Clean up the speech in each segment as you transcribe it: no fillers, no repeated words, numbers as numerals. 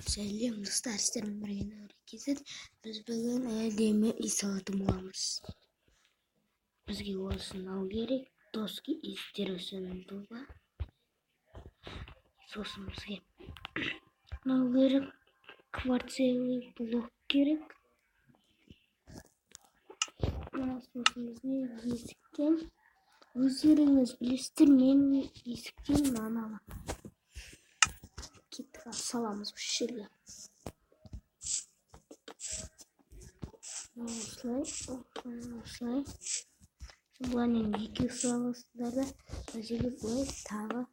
Сәлем достар, сіздермен бірге Наркизет. Біз бүгін әдемі үй салатын боламыз. Бізге осыны алу керек. Доски иістер өсімін туба. Сосын бізге алу керек. Кварцевый блок керек. Сосын бізге есіктен. Өздеріңіз білесіздер, мен есіктен ананы кетіп саламыз осы жерге. Осылай. Бұлармен екі саласыздар да, бұл жерге бұлай тағы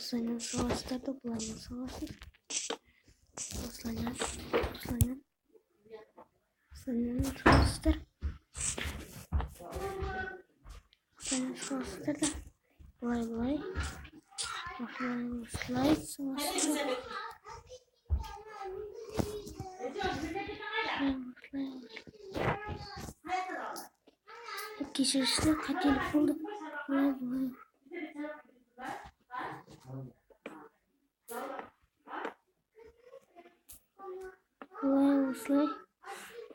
осылайнан саласыздар да, бұлармен саласыз. Осылайнан саласыздар. Осылайнан саласыздар да, бұлай. Осылай саласыздар. Кешіршілер, қателік болды. Бұлай.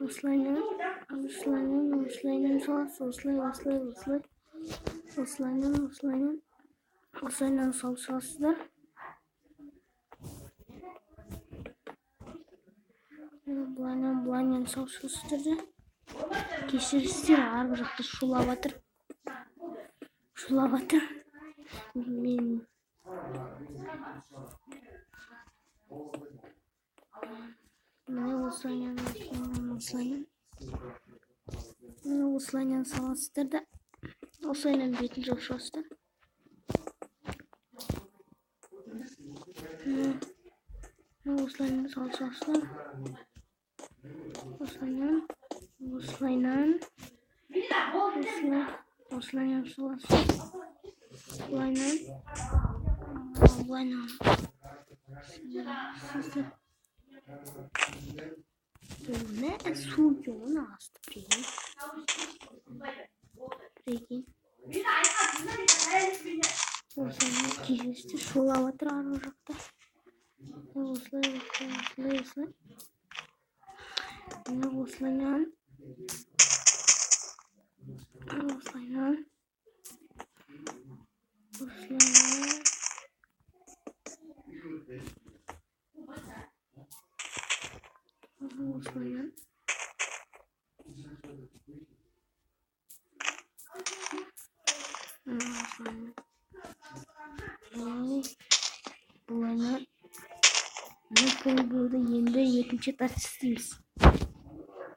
Осылайнан саласыз. Осылайнан саласыздар. Бұлайнан саласыздар да. Кешірістер, арғы жақта шулап атыр. Мен осылайнан саласыздар да. Осылайнан бетін жауышасыздар. Осылайнан саласыздар. Осылайнан саласыздар. Бұлайнан ne suyu astı pregen. Осылай кешірісті шулап атыр арғы жақта. Осылай. Осылайнан болды. Енді екінші тас істейміз.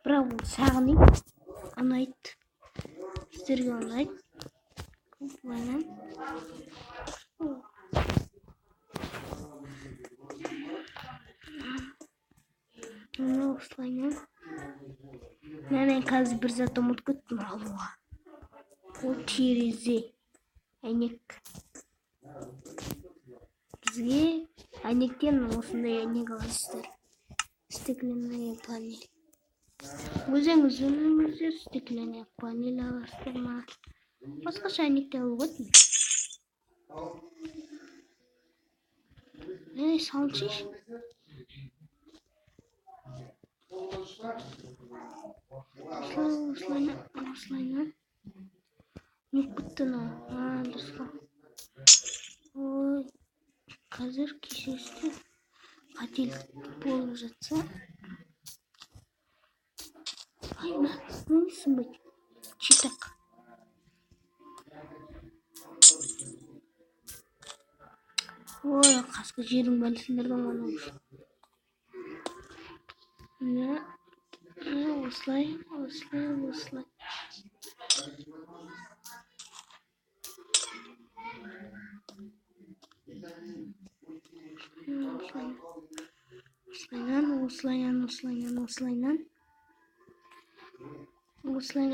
Бірақ ол сағынып ұнайды. Сіздерге ұнайды. Бұлайнан осылайнан. Мен қазір бір зат ұмытып кеттім алуға. Ол терезе, әйнек. Бізге әйнектен осындай әйнек аласыздар. Стеклянная панель. Өзіңіздер стеклянная панель аласыздар ма? Басқаша әйнекте алуға деймін. Салыншыш. Осылайнан. Не күттін ол? Дұрысқа. Ой, қазір кешірісті қателік болып жатса. Айма, несін бәй? Читак. Ой, қасқы жерің бәлісіндердің оны ұш. Осылай. Осылайнан.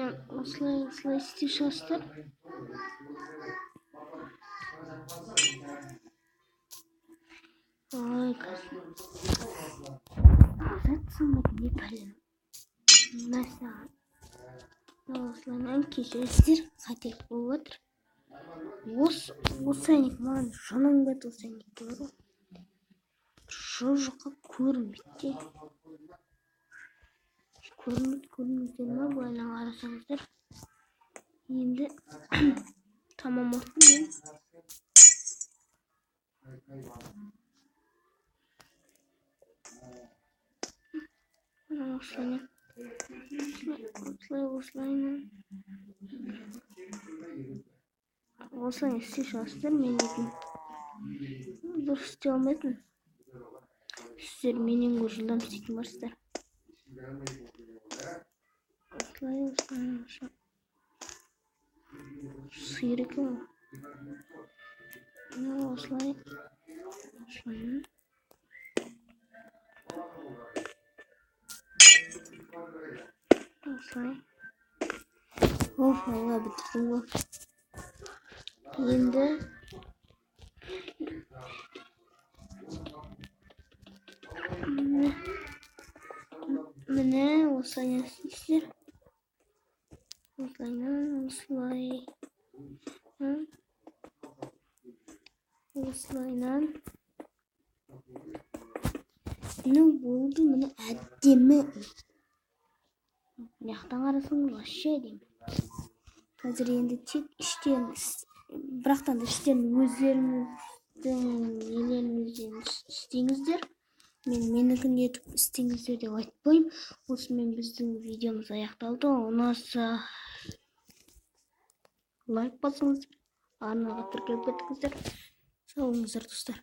Осылай істеп шығасыздар. Ой, қазір. Затсынмайды не пәлім. Насаған. Осылайнан кешірістер қателік болып отыр. Осы әйнек маған жаның бәді осы әйнекті бар ғой. Şu жаққа көрінбейді. Көрініңіздер ма? Былайынан қарасаңыздар. Енді tamam olsun ya. Осылай істейсіздер, мен етін дұрыс істей алмайтын. Сіздер менен гөрі жылдам істейтін барсыздар. Осылай. Сиыр екен ғой. Осылай. Осылай. Алла бітірдім ғой. Енді міне осылай істейсіздер. Осылайынан міне болды, міне әдемі. Мынаяқтан қарасаңыз вообще әдемі. Қазір енді тек іштеріңіз, бірақтан да іштерін өздеріңіздің елеріңізден істеңіздер. Менікін етіп істеңіздер деп айтпаймын. Осымен біздің видеомыз аяқталды. Ұнаса лайк басыңыздар, арнаға тіркеліп кетіңіздер. Сау болыңыздар достар.